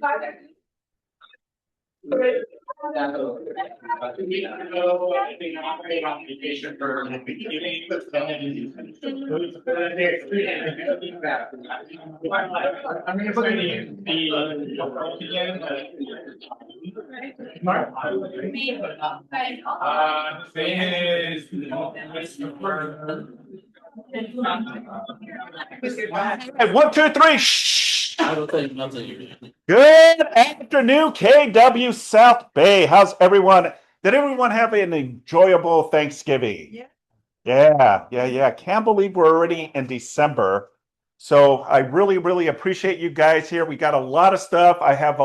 Hey, 1, 2, 3. Shh. Good afternoon, KW South Bay. How's everyone? Did everyone have an enjoyable Thanksgiving? Yeah. Can't believe we're already in December. So I really appreciate you guys here. We got a lot of stuff. I have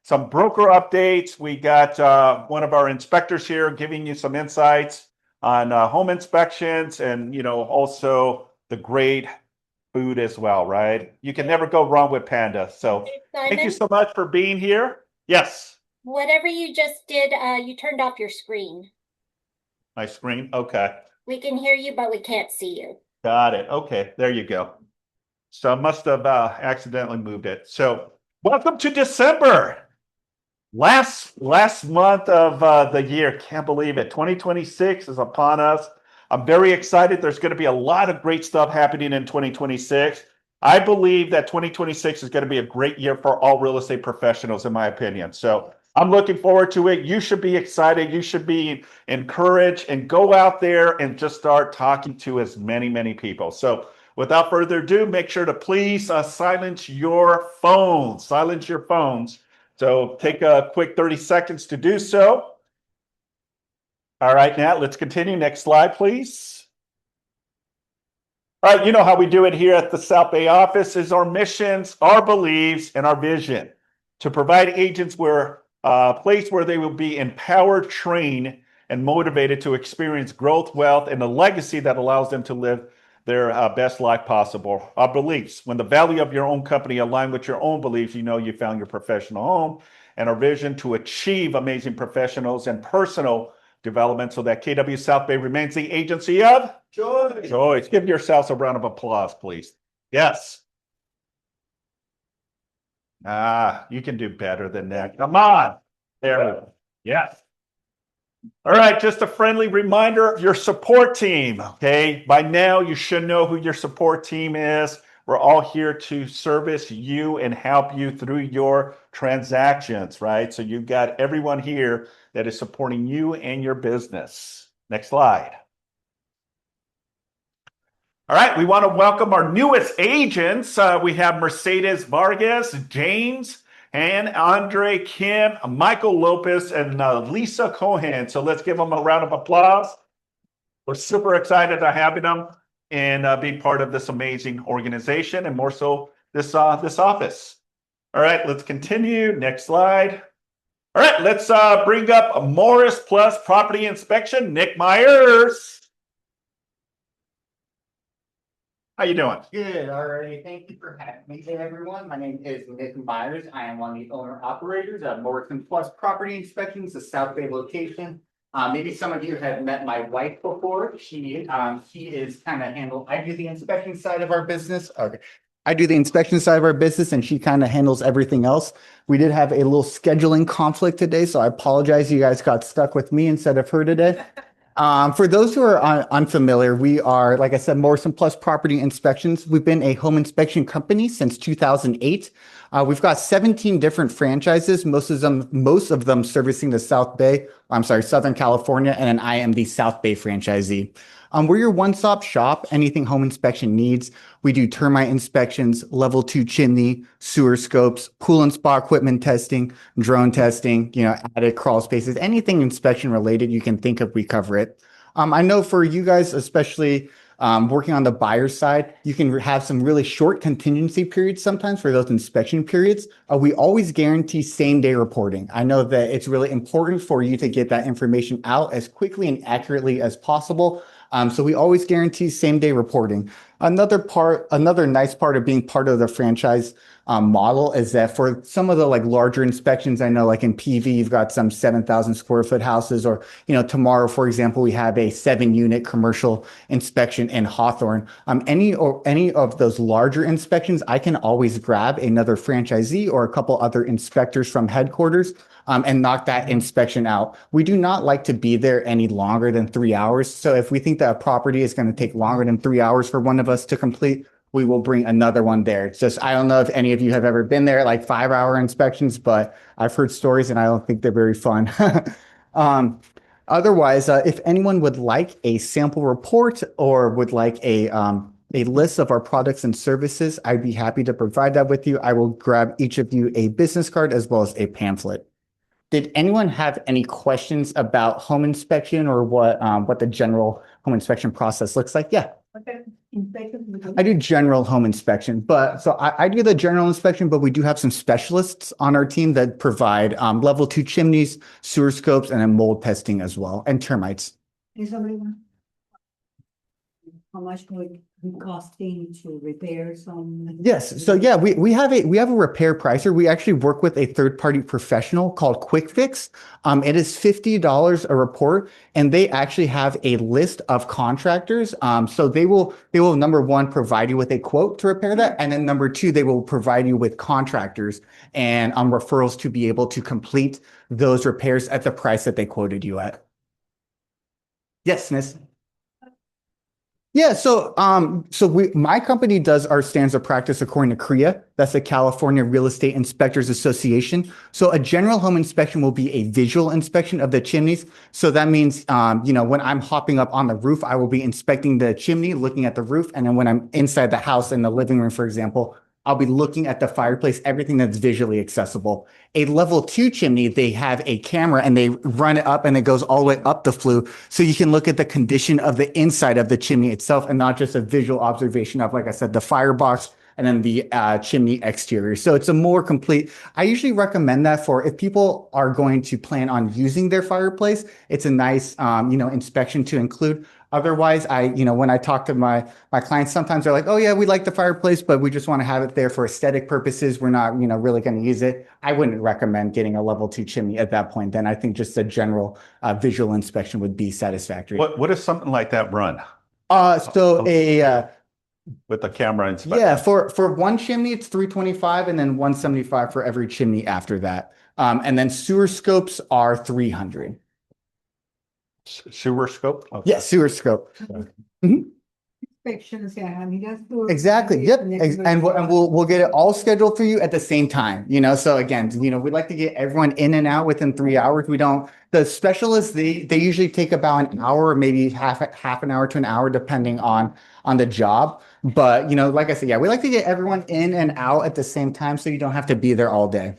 some broker updates. We got one of our inspectors here giving you some insights on home inspections and, also the great food as well, right? You can never go wrong with Panda. So thank you so much for being here. Yes. Whatever you just did, you turned off your screen. My screen? Okay. We can hear you, but we can't see you. Got it. Okay, there you go. So I must have accidentally moved it. So welcome to December. Last month of the year. Can't believe it. 2026 is upon us. I'm very excited. There's going to be a lot of great stuff happening in 2026. I believe that 2026 is going to be a great year for all real estate professionals, in my opinion. So I'm looking forward to it. You should be excited. You should be encouraged and go out there and just start talking to as many people. So without further ado, make sure to please silence your phones. Silence your phones. So take a quick 30 seconds to do so. All right, Nat, let's continue. Next slide, please. All right, you know how we do it here at the South Bay office is our missions, our beliefs, and our vision to provide agents a place where they will be empowered, trained, and motivated to experience growth, wealth, and a legacy that allows them to live their best life possible. Our beliefs, when the value of your own company align with your own beliefs, you know you found your professional home, and our vision to achieve amazing professionals and personal development so that KW South Bay remains the agency of choice. Give yourselves a round of applause, please. Yes. You can do better than that. Come on. There we go. Yes. All right, just a friendly reminder of your support team, okay? By now, you should know who your support team is. We're all here to service you and help you through your transactions, right? So you've got everyone here that is supporting you and your business. Next slide. All right, we want to welcome our newest agents. We have Mercedes Vargas, James, and Andre Kim, Michael Lopez, and Lisa Cohen. So let's give them a round of applause. We're super excited to have them and be part of this amazing organization, and more so this office. All right, let's continue. Next slide. All right, let's bring up Morris Plus Property Inspection, Nick Myers. How you doing? Good. All right. Thank you for having me today, everyone. My name is Nick Myers. I am one of the owner-operators of Morrison Plus Property Inspections, the South Bay location. Maybe some of you have met my wife before. She is kind of handled. I do the inspection side of our business. Okay. I do the inspection side of our business, and she kind of handles everything else. We did have a little scheduling conflict today, so I apologize. You guys got stuck with me instead of her today. For those who are unfamiliar, we are, like I said, Morrison Plus Property Inspections. We've been a home inspection company since 2008. We've got 17 different franchises, most of them servicing the Southern California, and I am the South Bay franchisee. We're your one-stop shop, anything home inspection needs. We do termite inspections, level 2 chimney, sewer scopes, pool and spa equipment testing, drone testing, attic crawl spaces, anything inspection related you can think of, we cover it. I know for you guys, especially working on the buyer side, you can have some really short contingency periods sometimes for those inspection periods. We always guarantee same-day reporting. I know that it's really important for you to get that information out as quickly and accurately as possible. So we always guarantee same-day reporting. Another nice part of being part of the franchise, model is that for some of the like larger inspections, I know like in PV, you've got some 7,000 square foot houses, or, tomorrow, for example, we have a 7-unit commercial inspection in Hawthorne. Any of those larger inspections, I can always grab another franchisee or a couple other inspectors from headquarters and knock that inspection out. We do not like to be there any longer than 3 hours. So if we think that a property is going to take longer than 3 hours for one of us to complete, we will bring another one there. It's just, I don't know if any of you have ever been there, like 5-hour inspections, but I've heard stories and I don't think they're very fun. Otherwise, if anyone would like a sample report or would like a list of our products and services, I'd be happy to provide that with you. I will grab each of you a business card as well as a pamphlet. Did anyone have any questions about home inspection or what the general home inspection process looks like? Yeah. I do general home inspection, but so I do the general inspection, but we do have some specialists on our team that provide level 2 chimneys, sewer scopes, and then mold testing as well, and termites. Is somebody want? How much would it be costing to repair some? Yes. So yeah, we have a repair pricer. We actually work with a third-party professional called Quick Fix. It is $50 a report, and they actually have a list of contractors. So they will number one provide you with a quote to repair that, and then number two, they will provide you with contractors and referrals to be able to complete those repairs at the price that they quoted you at. Yes, Miss. Yeah, so my company does our standards of practice according to CREA. That's the California Real Estate Inspectors Association. So a general home inspection will be a visual inspection of the chimneys. So that means, when I'm hopping up on the roof, I will be inspecting the chimney, looking at the roof, and then when I'm inside the house in the living room, for example, I'll be looking at the fireplace, everything that's visually accessible. A level 2 chimney, they have a camera and they run it up and it goes all the way up the flue. So you can look at the condition of the inside of the chimney itself and not just a visual observation of, like I said, the firebox and then the chimney exterior. So it's a more complete, I usually recommend that for if people are going to plan on using their fireplace, it's a nice, inspection to include. Otherwise, when I talk to my clients, sometimes they're like, oh yeah, we like the fireplace, but we just want to have it there for aesthetic purposes. We're not, really going to use it. I wouldn't recommend getting a level 2 chimney at that point. Then I think just a general visual inspection would be satisfactory. What does something like that run? With the camera inspection? Yeah, for one chimney, it's $325 and then $175 for every chimney after that. And then sewer scopes are $300. Sewer scope? Okay. Yeah, sewer scope. Inspections, yeah, I mean, that's. Exactly. Yep. And we'll get it all scheduled for you at the same time. So again, we'd like to get everyone in and out within 3 hours. The specialists, they usually take about an hour, maybe half an hour to an hour, depending on the job. But, like I said, yeah, we like to get everyone in and out at the same time so you don't have to be there all day.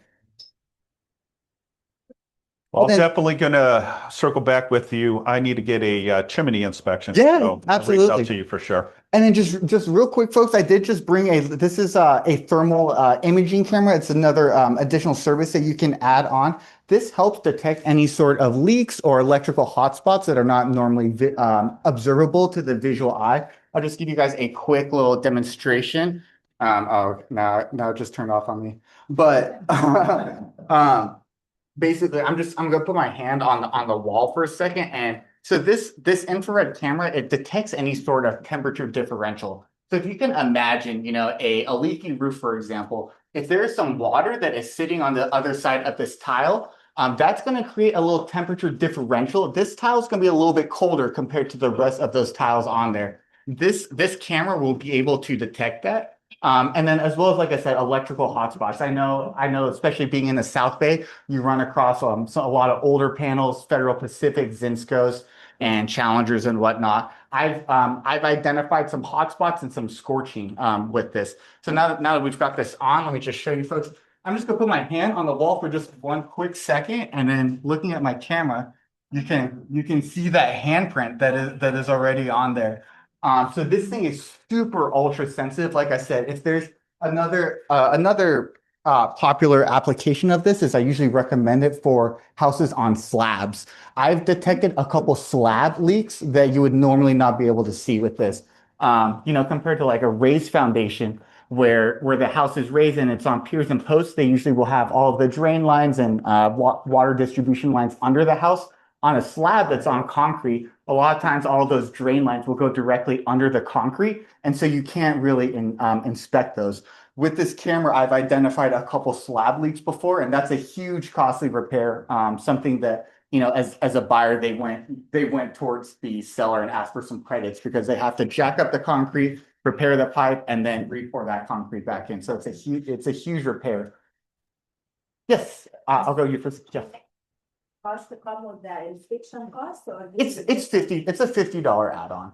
Well, I'm definitely going to circle back with you. I need to get a chimney inspection. Yeah, so absolutely. I'll reach out to you for sure. And then just real quick, folks, I did just bring this is a thermal imaging camera. It's another additional service that you can add on. This helps detect any sort of leaks or electrical hotspots that are not normally observable to the visual eye. I'll just give you guys a quick little demonstration. Now it just turned off on me. But basically, I'm gonna put my hand on the wall for a second, and so this infrared camera, it detects any sort of temperature differential. So if you can imagine, a leaky roof, for example, if there is some water that is sitting on the other side of this tile, that's going to create a little temperature differential. This tile is going to be a little bit colder compared to the rest of those tiles on there. This camera will be able to detect that. And then as well as, like I said, electrical hotspots. I know, especially being in the South Bay, you run across a lot of older panels, Federal Pacific, Zinscos, and Challengers and whatnot. I've identified some hotspots and some scorching with this. So now that we've got this on, let me just show you folks. I'm just gonna put my hand on the wall for just one quick second, and then looking at my camera, you can see that handprint that is already on there. So this thing is super ultra sensitive. Like I said, if there's another popular application of this is I usually recommend it for houses on slabs. I've detected a couple slab leaks that you would normally not be able to see with this. Compared to like a raised foundation, where the house is raised and it's on piers and posts, they usually will have all of the drain lines and water distribution lines under the house. On a slab that's on concrete, a lot of times all of those drain lines will go directly under the concrete, and so you can't really inspect those. With this camera, I've identified a couple slab leaks before, and that's a huge costly repair. Something that, you know, as a buyer, they went towards the seller and asked for some credits because they have to jack up the concrete, repair the pipe, and then re-pour that concrete back in. So it's a huge repair. Yes, I'll go you first, Jeff. Cost to come with that inspection cost or? It's a $50 add-on.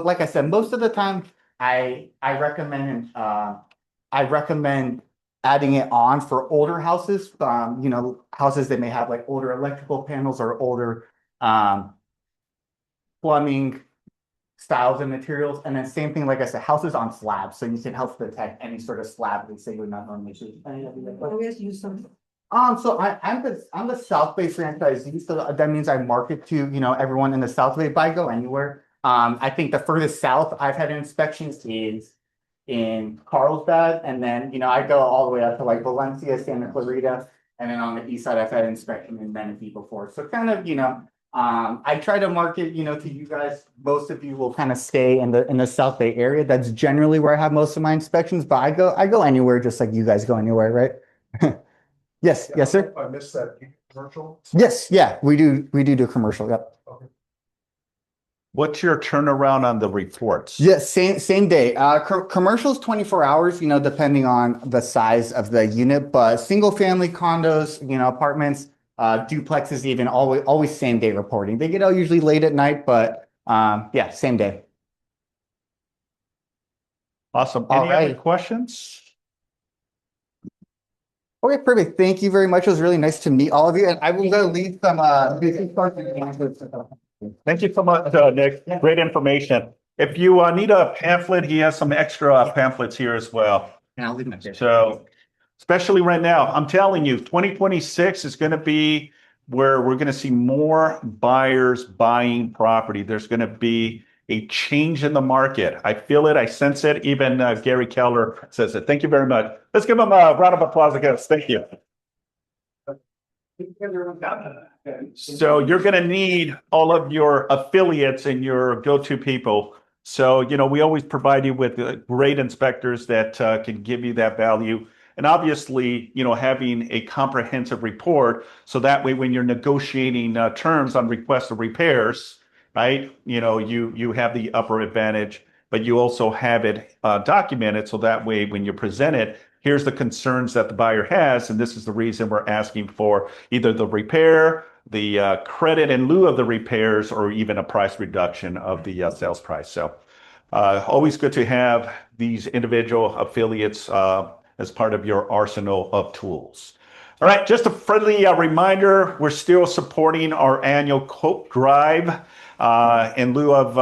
Like I said, most of the time I recommend adding it on for older houses, you know, houses that may have like older electrical panels or older plumbing styles and materials. And then same thing, like I said, houses on slabs, so you can help detect any sort of slab that say would not normally see. Always use some. So I'm the South Bay franchisee, so that means I market to, you know, everyone in the South Bay, but I go anywhere. I think the furthest south I've had inspections is in Carlsbad, and then, you know, I go all the way up to like Valencia, Santa Clarita, and then on the east side I've had inspection in Menifee before. So kind of, you know, I try to market, you know, to you guys. Most of you will kind of stay in the South Bay area. That's generally where I have most of my inspections, but I go anywhere, just like you guys go anywhere, right? Yes, yes, sir. I missed that commercial. Yes, yeah, we do commercial, yep. What's your turnaround on the reports? Yes, same day. Commercials 24 hours, you know, depending on the size of the unit, but single family condos, you know, apartments, duplexes, even always same day reporting. They get out usually late at night, but yeah, same day. Awesome. All Any other right. questions? Okay, perfect. Thank you very much. It was really nice to meet all of you, and I will go leave some business cards. Thank you so much, Nick. Great information. If you need a pamphlet, he has some extra pamphlets here as well. And I'll leave them there. So, especially right now, I'm telling you, 2026 is going to be where we're going to see more buyers buying property. There's going to be a change in the market. I feel it. I sense it. Even Gary Keller says it. Thank you very much. Let's give him a round of applause again. Thank you. So you're going to need all of your affiliates and your go-to people. So, you know, we always provide you with great inspectors that can give you that value. And obviously, you know, having a comprehensive report, so that way when you're negotiating terms on requests of repairs, right, you know, you have the upper advantage, but you also have it documented, so that way when you present it, here's the concerns that the buyer has, and this is the reason we're asking for either the repair, the credit in lieu of the repairs, or even a price reduction of the sales price. So always good to have these individual affiliates as part of your arsenal of tools. All right, just a friendly reminder, we're still supporting our annual coat drive in lieu of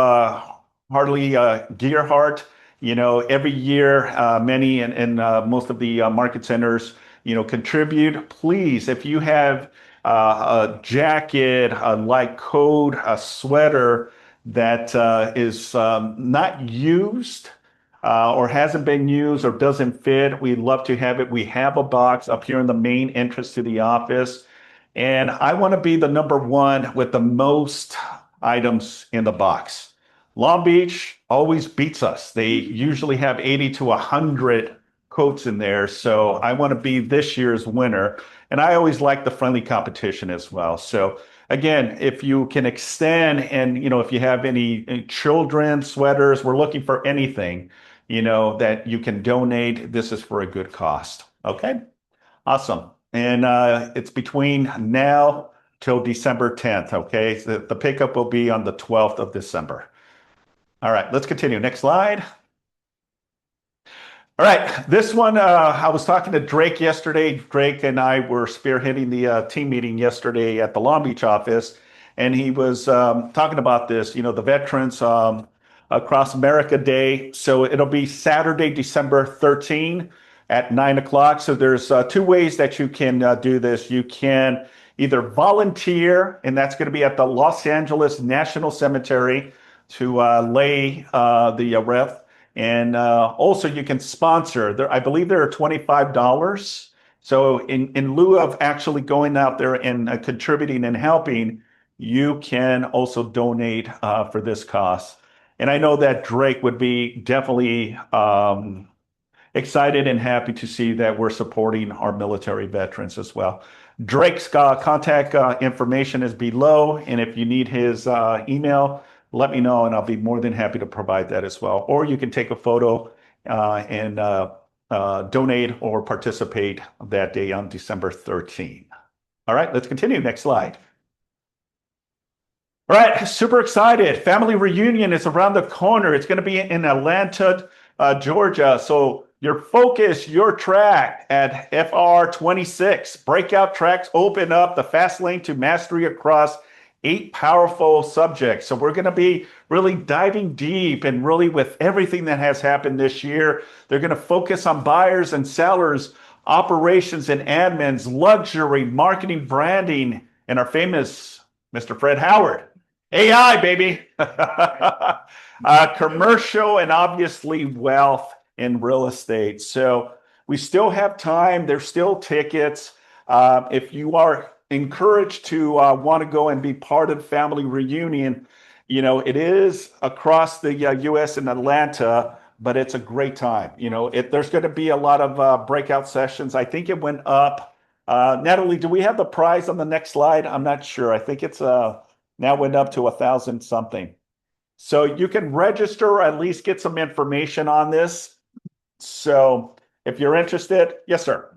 Harley Gearhart. You know, every year, many and most of the market centers, you know, contribute. Please, if you have a jacket, a light coat, a sweater that is not used or hasn't been used or doesn't fit, we'd love to have it. We have a box up here in the main entrance to the office. And I want to be the number one with the most items in the box. Long Beach always beats us. They usually have 80 to 100 coats in there. So I want to be this year's winner. And I always like the friendly competition as well. So again, if you can extend and, you know, if you have any children sweaters, we're looking for anything, you know, that you can donate. This is for a good cost. Okay. Awesome. And it's between now till December 10th. Okay. So the pickup will be on the 12th of December. All right, let's continue. Next slide. All right, this one, I was talking to Drake yesterday. Drake and I were spearheading the team meeting yesterday at the Long Beach office, and he was talking about this, you know, the Veterans Across America Day. So it'll be Saturday, December 13 at 9 o'clock. So there's two ways that you can do this. You can either volunteer, and that's going to be at the Los Angeles National Cemetery, to lay the wreath. And also you can sponsor. There, I believe there are $25. So in lieu of actually going out there and contributing and helping, you can also donate for this cost. And I know that Drake would be definitely excited and happy to see that we're supporting our military veterans as well. Drake's contact information is below, and if you need his email, let me know, and I'll be more than happy to provide that as well. Or you can take a photo and donate or participate that day on December 13th. All right, let's continue. Next slide. All right, super excited. Family reunion is around the corner. It's going to be in Atlanta, Georgia. So your focus, your track at FR 26. Breakout tracks open up the fast lane to mastery across 8 powerful subjects. So we're going to be really diving deep and really with everything that has happened this year. They're going to focus on buyers and sellers, operations and admins, luxury, marketing, branding, and our famous Mr. Fred Howard. AI, baby. Commercial and obviously wealth in real estate. So we still have time. There's still tickets. If you are encouraged to want to go and be part of the family reunion, you know, it is across the U.S. in Atlanta, but it's a great time. You know, there's going to be a lot of breakout sessions. I think it went up. Natalie, do we have the prize on the next slide? I'm not sure. I think it's now went up to 1,000 something. So you can register or at least get some information on this. So if you're interested, yes, sir.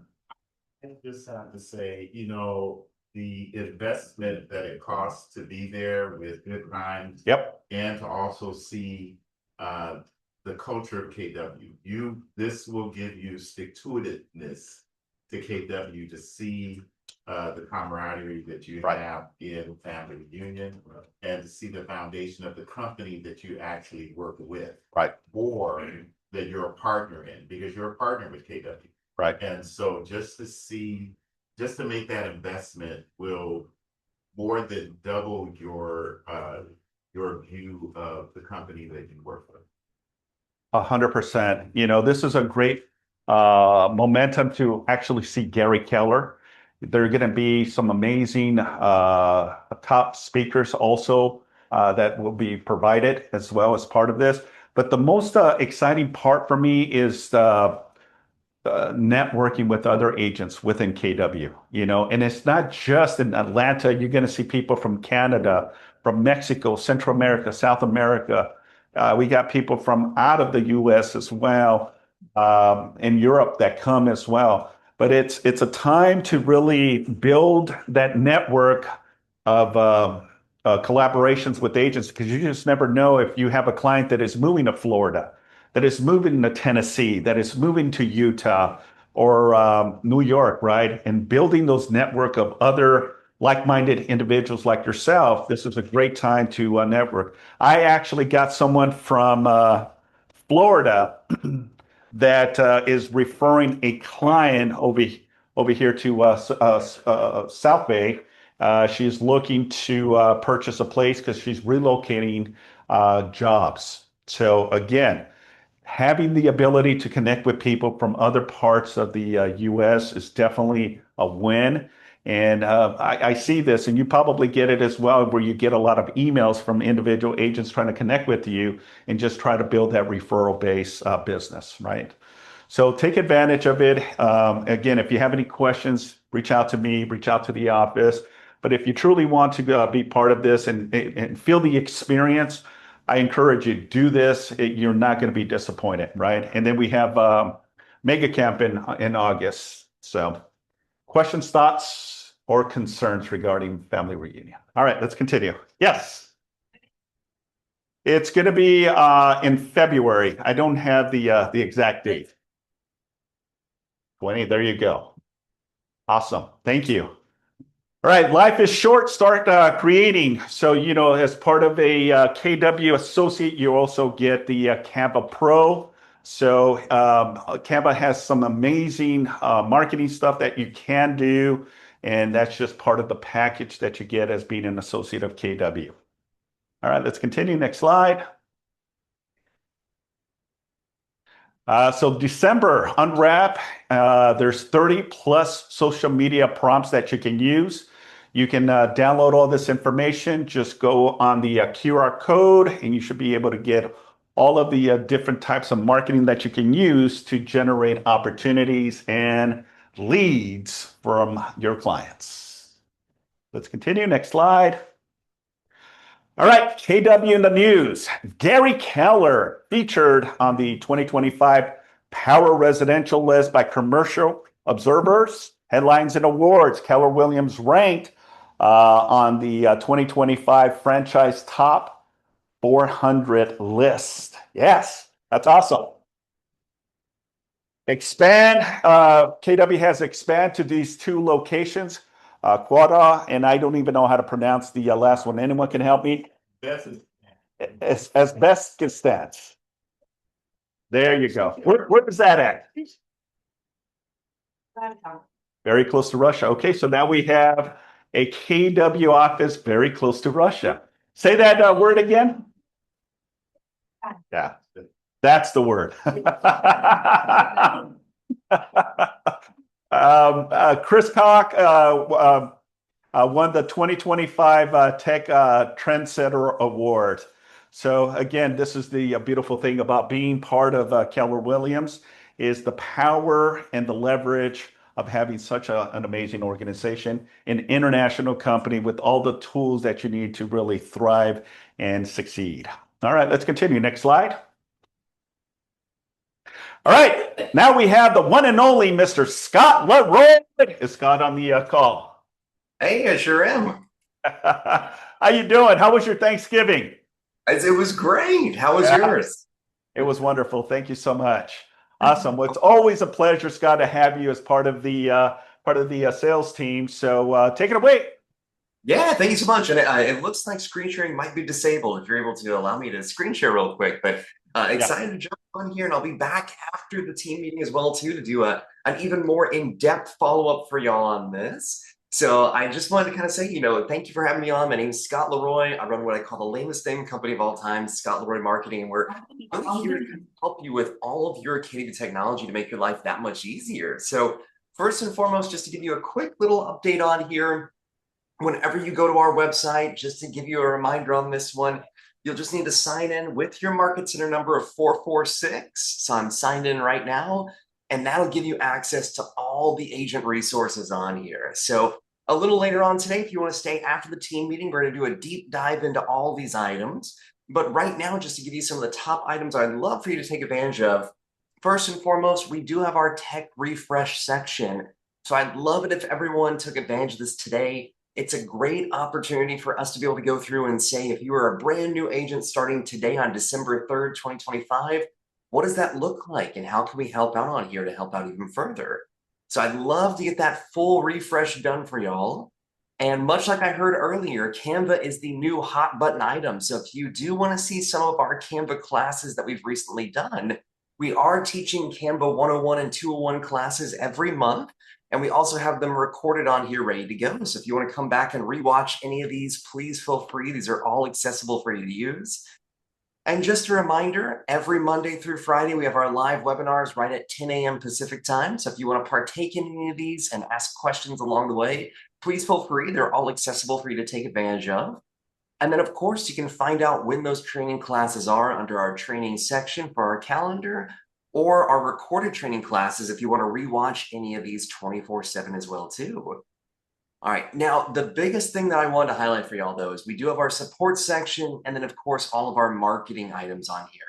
I just have to say, you know, the investment that it costs to be there with good times. Yep. And to also see the culture of KW. This will give you stick-to-itiveness to KW to see the camaraderie that you Right. have in family reunion and to see the foundation of the company that you actually work with. Right. Or that you're a partner in, because you're a partner with KW. Right. And so just to make that investment will more than double your view of the company that you work with. 100%. You know, this is a great momentum to actually see Gary Keller. There are going to be some amazing top speakers also that will be provided as well as part of this. But the most exciting part for me is networking with other agents within KW, you know, and it's not just in Atlanta. You're going to see people from Canada, from Mexico, Central America, South America. We got people from out of the US as well, in Europe that come as well. But it's a time to really build that network of collaborations with agents, because you just never know if you have a client that is moving to Florida, that is moving to Tennessee, that is moving to Utah or New York, right? And building those network of other like-minded individuals like yourself. This is a great time to network. I actually got someone from Florida that is referring a client over here to South Bay. She's looking to purchase a place because she's relocating jobs. So again, having the ability to connect with people from other parts of the U.S. is definitely a win. And I see this, and you probably get it as well, where you get a lot of emails from individual agents trying to connect with you and just try to build that referral base business, right? So take advantage of it. Again, if you have any questions, reach out to me, reach out to the office. But if you truly want to be part of this and feel the experience, I encourage you, do this. You're not going to be disappointed, right? And then we have Mega Camp in August. So questions, thoughts, or concerns regarding family reunion? All right, let's continue. Yes. It's going to be in February. I don't have the exact date. 20, there you go. Awesome. Thank you. All right, life is short. Start creating. So, you know, as part of a KW associate, you also get the Canva Pro. So Canva has some amazing marketing stuff that you can do. And that's just part of the package that you get as being an associate of KW. All right, let's continue. Next slide. So December unwrap, there's 30 plus social media prompts that you can use. You can download all this information. Just go on the QR code and you should be able to get all of the different types of marketing that you can use to generate opportunities and leads from your clients. Let's continue. Next slide. All right, KW in the news. Gary Keller featured on the 2025 Power Residential list by commercial observers. Headlines and awards. Keller Williams ranked on the 2025 Franchise Top 400 list. Yes, that's awesome. Expand. KW has expanded to these two locations, Quada, and I don't even know how to pronounce the last one. Anyone can help me? Best is. As best can stands. There you go. Where is that at? Very close to Russia. Okay, so now we have a KW office very close to Russia. Say that word again. Yeah, that's the word. Chris Cock won the 2025 Tech Trendsetter Award. So again, this is the beautiful thing about being part of Keller Williams is the power and the leverage of having such an amazing organization, an international company with all the tools that you need to really thrive and succeed. All right, let's continue. Next slide. All right, now we have the one and only Mr. Scott Leroy. Is Scott on the call? Hey, I sure am. How you doing? How was your Thanksgiving? It was great. How was Yeah. yours? It was wonderful. Thank you so much. Awesome. Well, it's always a pleasure, Scott, to have you as part of the sales team. So take it away. Yeah, thank you so much. And it looks like screen sharing might be disabled if you're able to allow me to screen share real quick. But excited to jump on here, and I'll be back after the team meeting as well too to do an even more in-depth follow-up for y'all on this. So I just wanted to kind of say, thank you for having me on. My name is Scott Leroy. I run what I call the lamest name company of all time, Scott Leroy Marketing, and we're really here to help you with all of your KW technology to make your life that much easier. So first and foremost, just to give you a quick little update on here, whenever you go to our website, just to give you a reminder on this one, you'll just need to sign in with your Market Center number of 446. So I'm signed in right now, and that'll give you access to all the agent resources on here. So a little later on today, if you want to stay after the team meeting, we're going to do a deep dive into all these items. But right now, just to give you some of the top items I'd love for you to take advantage of, first and foremost, we do have our tech refresh section. So I'd love it if everyone took advantage of this today. It's a great opportunity for us to be able to go through and say, if you are a brand new agent starting today on December 3rd, 2025, what does that look like? And how can we help out on here to help out even further? So I'd love to get that full refresh done for y'all. And much like I heard earlier, Canva is the new hot button item. So if you do want to see some of our Canva classes that we've recently done, we are teaching Canva 101 and 201 classes every month. And we also have them recorded on here ready to go. So if you want to come back and rewatch any of these, please feel free. These are all accessible for you to use. And just a reminder, every Monday through Friday, we have our live webinars right at 10 a.m. Pacific time. So if you want to partake in any of these and ask questions along the way, please feel free. They're all accessible for you to take advantage of. And then, of course, you can find out when those training classes are under our training section for our calendar, or our recorded training classes if you want to rewatch any of these 24/7 as well too. All right, now the biggest thing that I wanted to highlight for y'all though is we do have our support section, and then of course all of our marketing items on here.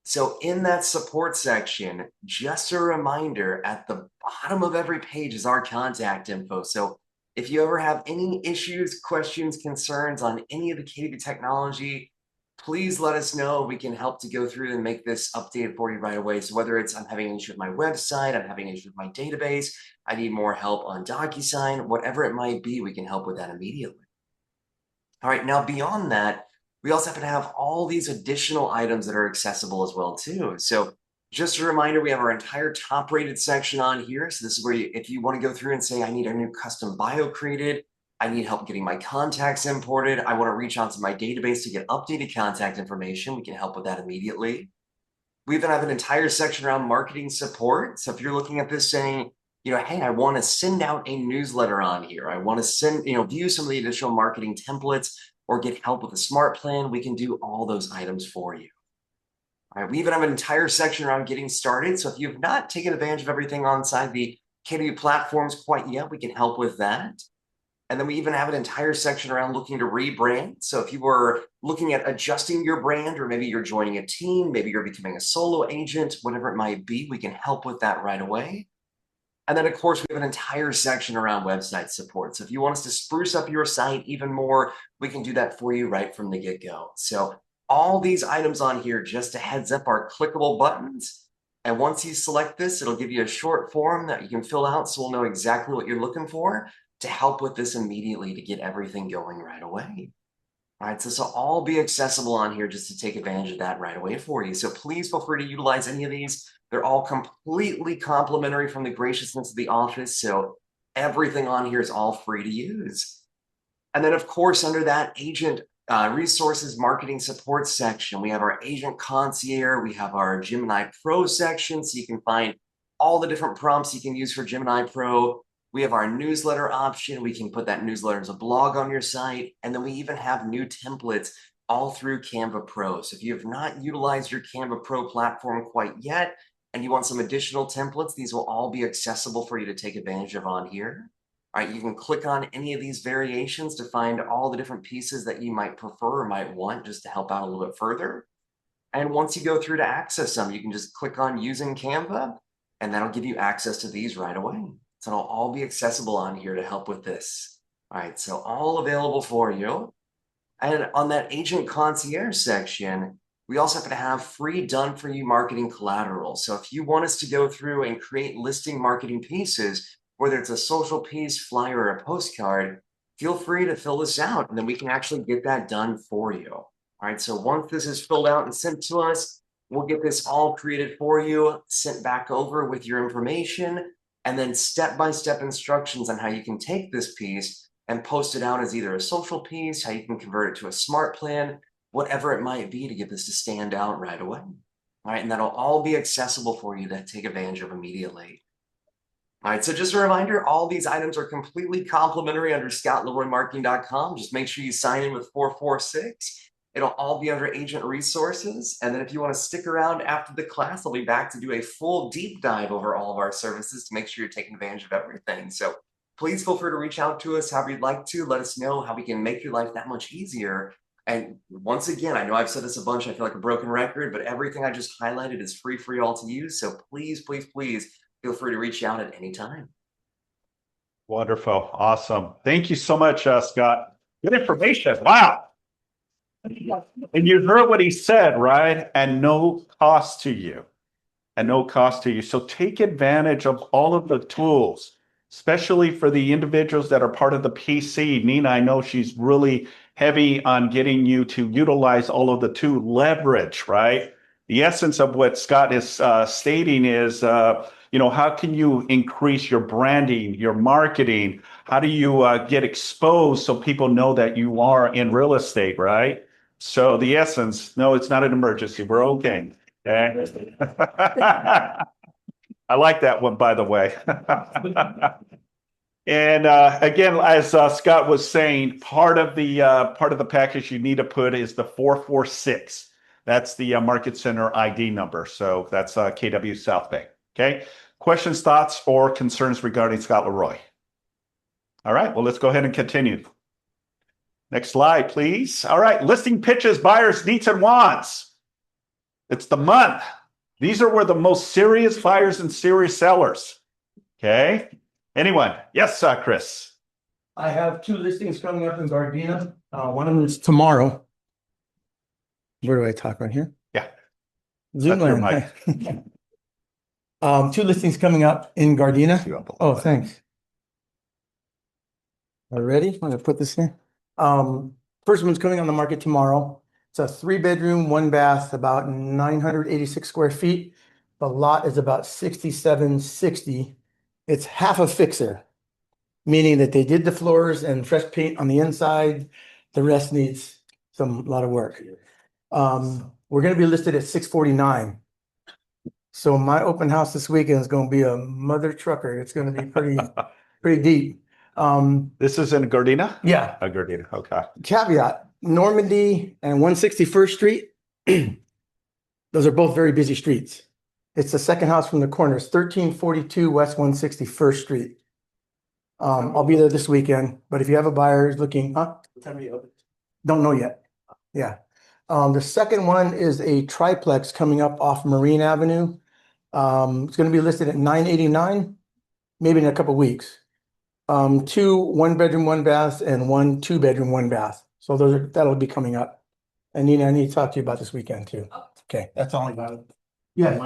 So in that support section, just a reminder, at the bottom of every page is our contact info. So if you ever have any issues, questions, concerns on any of the KW technology, please let us know. We can help to go through and make this updated for you right away. So whether it's I'm having an issue with my website, I'm having an issue with my database, I need more help on DocuSign, whatever it might be, we can help with that immediately. All right, now beyond that, we also happen to have all these additional items that are accessible as well too. So just a reminder, we have our entire top rated section on here. So this is where if you want to go through and say, I need a new custom bio created, I need help getting my contacts imported, I want to reach out to my database to get updated contact information, we can help with that immediately. We even have an entire section around marketing support. So if you're looking at this saying, hey, I want to send out a newsletter on here. I want to send, view some of the additional marketing templates or get help with a smart plan. We can do all those items for you. All right, we even have an entire section around getting started. So if you've not taken advantage of everything on side the KW platforms quite yet, we can help with that. And then we even have an entire section around looking to rebrand. So if you were looking at adjusting your brand, or maybe you're joining a team, maybe you're becoming a solo agent, whatever it might be, we can help with that right away. And then, of course, we have an entire section around website support. So if you want us to spruce up your site even more, we can do that for you right from the get-go. So all these items on here, just a heads up, are clickable buttons. And once you select this, it'll give you a short form that you can fill out so we'll know exactly what you're looking for to help with this immediately to get everything going right away. All right, so this will all be accessible on here just to take advantage of that right away for you. So please feel free to utilize any of these. They're all completely complimentary from the graciousness of the office. So everything on here is all free to use. And then, of course, under that agent resources marketing support section, we have our agent concierge, we have our Gemini Pro section, so you can find all the different prompts you can use for Gemini Pro. We have our newsletter option. We can put that newsletter as a blog on your site. And then we even have new templates all through Canva Pro. So if you have not utilized your Canva Pro platform quite yet, and you want some additional templates, these will all be accessible for you to take advantage of on here. All right, you can click on any of these variations to find all the different pieces that you might prefer or might want just to help out a little bit further. And once you go through to access them, you can just click on using Canva, and that'll give you access to these right away. So it'll all be accessible on here to help with this. All right, so all available for you. And on that agent concierge section, we also happen to have free done for you marketing collateral. So if you want us to go through and create listing marketing pieces, whether it's a social piece, flyer, or a postcard, feel free to fill this out and then we can actually get that done for you. All right, so once this is filled out and sent to us, we'll get this all created for you, sent back over with your information, and then step-by-step instructions on how you can take this piece and post it out as either a social piece, how you can convert it to a smart plan, whatever it might be to get this to stand out right away. All right, and that'll all be accessible for you to take advantage of immediately. All right, so just a reminder, all these items are completely complimentary under scottleroymarketing.com. Just make sure you sign in with 446. It'll all be under agent resources. And then if you want to stick around after the class, I'll be back to do a full deep dive over all of our services to make sure you're taking advantage of everything. So please feel free to reach out to us however you'd like to. Let us know how we can make your life that much easier. And once again, I know I've said this a bunch, I feel like a broken record, but everything I just highlighted is free for you all to use. So please, please, please feel free to reach out at any time. Wonderful. Awesome. Thank you so much, Scott. Good information. Wow. And you heard what he said, right? And no cost to you. And no cost to you. So take advantage of all of the tools, especially for the individuals that are part of the PC. Nina, I know she's really heavy on getting you to utilize all of the tool leverage, right? The essence of what Scott is stating is, how can you increase your branding, your marketing? How do you get exposed so people know that you are in real estate, right? So the essence, no, it's not an emergency. We're okay. Okay. I like that one, by the way. And again, as Scott was saying, part of the package you need to put is the 446. That's the Market Center ID number. So that's KW South Bay. Okay. Questions, thoughts, or concerns regarding Scott Leroy? All right. Well, let's go ahead and continue. Next slide, please. All right. Listing pitches, buyers, needs, and wants. It's the month. These are where the most serious buyers and serious sellers. Okay. Anyone? Yes, Chris. I have 2 listings coming up in Gardena. One of them is tomorrow. Where do I talk right here? Yeah. Zoom That's your land. 2 listings coming up in Gardena. Oh, thanks. Are you ready? I'm gonna put this in. First one's coming on the market tomorrow. It's a 3-bedroom, 1 bath, about 986 square feet. The lot is about 6760. It's half a fixer, meaning that they did the floors and fresh paint on the inside. The rest needs a lot of work. We're going to be listed at 649. So my open house this weekend is gonna be a mother trucker. It's gonna be pretty deep. This is in Gardena? Yeah, Gardena, okay. caveat, Normandy and 161st Street. Those are both very busy streets. It's the second house from the corner. It's 1342 West 161st Street. I'll be there this weekend, but if you have a buyer who's looking, don't know yet. Yeah. The second one is a triplex coming up off Marine Avenue. It's gonna be listed at 989, maybe in a couple weeks. Two 1 bedroom, 1 bath, and 1 2 bedroom, 1 bath. So that'll be coming up. And Nina, I need to talk to you about this weekend too. Okay, that's all I got. Yeah,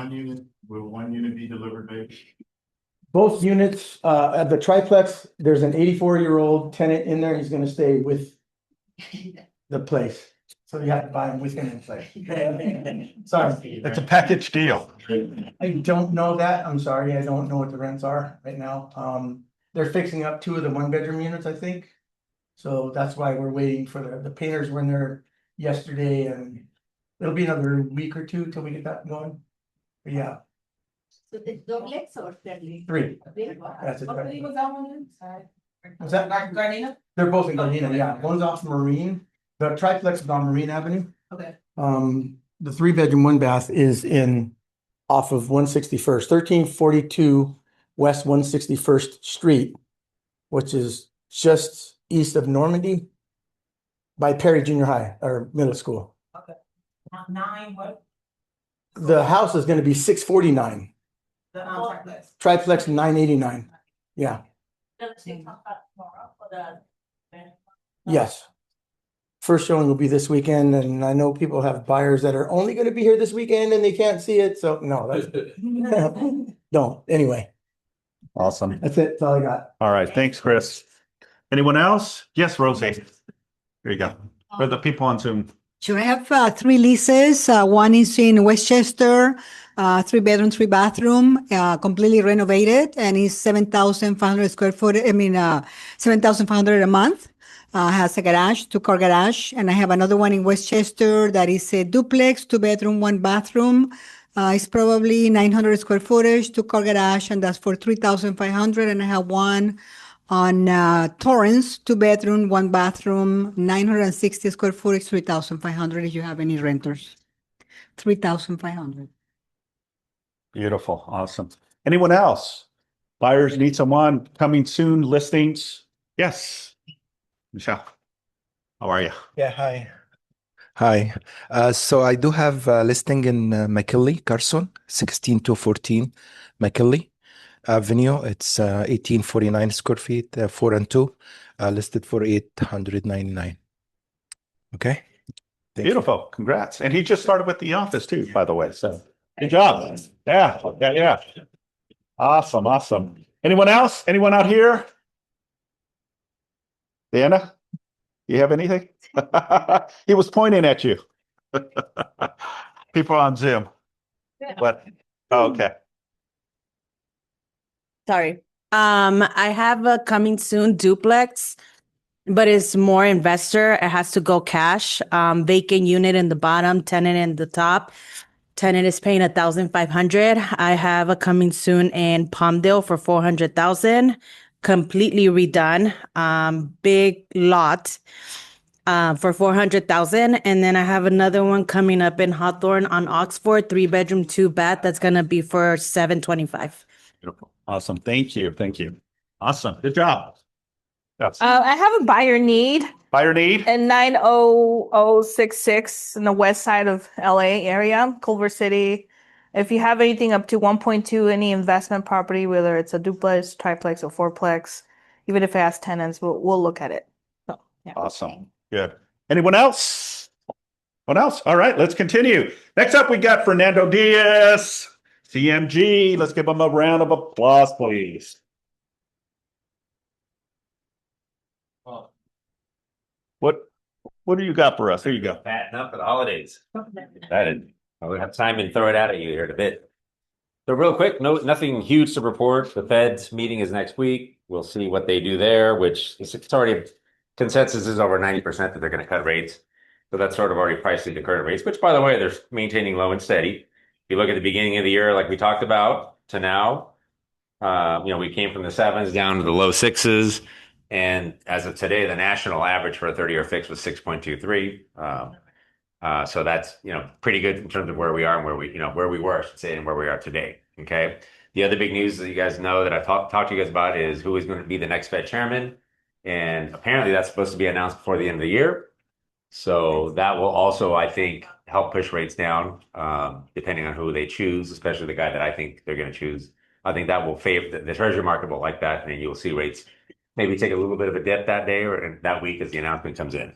Will one unit be delivered, babe? both units, at the triplex, there's an 84-year-old tenant in there. He's gonna stay with the place. So you have to buy him with him in the place. Sorry, It's a package deal. I don't know that. I'm sorry. I don't know what the rents are right now. They're fixing up 2 of the 1 bedroom units, I think. So that's why we're waiting for the painters were in there yesterday, and it'll be another week or 2 till we get that going. But yeah, So it's duplex or fairly? 3. Three? That's it. What city was that one in? Sorry. Was that Gardena? They're both in Gardena, yeah. One's off Marine. The triplex is on Marine Avenue. Okay. The 3 bedroom, 1 bath is in off of 161st, 1342 West 161st Street, which is just east of Normandy by Perry Junior High or middle school. Nine, what? The house is gonna be 649, The triplex. triplex 989. Yeah, yes. First showing will be this weekend, and I know people have buyers that are only gonna be here this weekend and they can't see it, so no, that's don't, anyway, Awesome. that's it, that's all I got. All right, thanks, Chris. Anyone else? Yes, Rosie. Here you go. For the people on Zoom. Sure, I have 3 leases. One is in Westchester, 3 bedroom, 3 bathroom, completely renovated, and is 7,500 square foot. 7,500 a month. Has a garage, 2-car garage, and I have another one in Westchester that is a duplex, 2 bedroom, 1 bathroom. It's probably 900 square footage, 2-car garage, and that's for 3,500. And I have one on Torrance, 2 bedroom, 1 bathroom, 960 square footage, 3,500. If you have any renters, 3,500. Beautiful, awesome. Anyone else? Buyers need someone coming soon, listings? Yes. Michelle, how are you? Yeah, hi. Hi. So I do have a listing in McKinley, Carson, 16214 McKinley Avenue. It's 1849 square feet, 4 and 2, listed for 899. Okay. Thank you. Beautiful, congrats. And he just started with the office too, by the way, so good job. Yeah. Awesome. Anyone else? Anyone out here? Diana, you have anything? He was pointing at you. People on Zoom. What? Oh, okay. Sorry. I have a coming soon duplex, but it's more investor. It has to go cash. Vacant unit in the bottom, tenant in the top. Tenant is paying 1,500. I have a coming soon in Palmdale for 400,000. Completely redone. Big lot. For 400,000. And then I have another one coming up in Hawthorne on Oxford, 3 bedroom, 2 bath. That's gonna be for 725. Beautiful. Awesome. Thank you. Awesome. Good job. Yes. I have a buyer need Buyer need? in 90066 in the west side of LA area, Culver City. If you have anything up to 1.2, any investment property, whether it's a duplex, triplex, or fourplex, even if it has tenants, we'll look at it. So, yeah. Awesome. Good. Anyone else? All right, let's continue. Next up, we got Fernando Diaz, CMG. Let's give him a round of applause, please. What do you got for us? Here you go. Fatten up for the holidays. Excited. I'll have time and throw it out at you here in a bit. So real quick, nothing huge to report. The Fed's meeting is next week. We'll see what they do there, which it's already consensus is over 90% that they're going to cut rates. So that's sort of already priced into current rates, which by the way, they're maintaining low and steady. you look at the beginning of the year, like we talked about, to now, we came from the sevens down to the low sixes. And as of today, the national average for a 30-year fix was 6.23. So that's, pretty good in terms of where we are and where we were, I should say, and where we are today. Okay. The other big news that you guys know that I talked to you guys about is who is going to be the next Fed chairman. And apparently that's supposed to be announced before the end of the year. So that will also, I think, help push rates down, depending on who they choose, especially the guy that I think they're going to choose. I think that will favor the treasury market will like that, and then you'll see rates maybe take a little bit of a dip that day or that week as the announcement comes in.